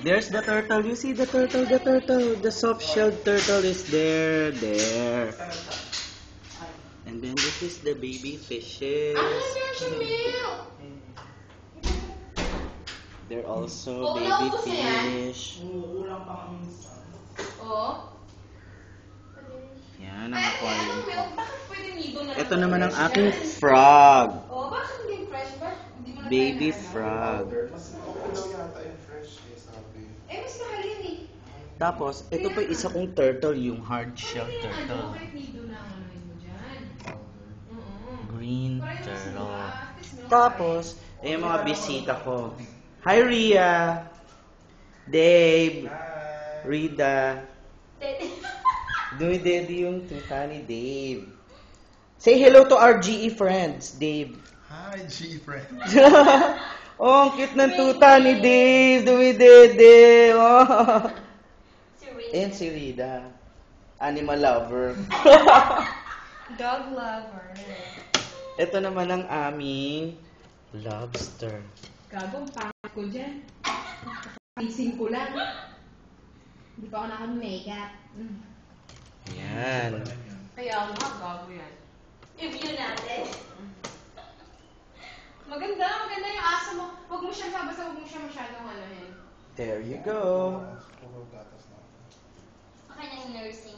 There's the turtle. You see the turtle, the turtle. The soft-shelled turtle is there. There. And then this is the baby fishes. They're also baby fish. Yan ang aquarium ko. Ito naman ang aking frog. Baby frog. Tapos, ito pa isa kong turtle, yung hard-shell turtle. Green turtle. Tapos, yung mga bisita ko. Hi, Rhea! Dave! Rida! Dumi-dedi yung tuta ni Dave. Say hello to our GE friends, Dave. Hi, GE friends. Oh, ang cute ng tuta ni Dave. Dumi-dede. Oh. And si Rida. Animal lover. Dog lover. Ito naman ang aming lobster. Gagong pangit ko dyan. Ising ko lang. Hindi pa ako naka-makeup. Yan. Kaya nga, gago yan. Review natin. Maganda yung aso mo. Huwag mo siyang basta huwag mo siya masyadong There you go. Kanyang nursing.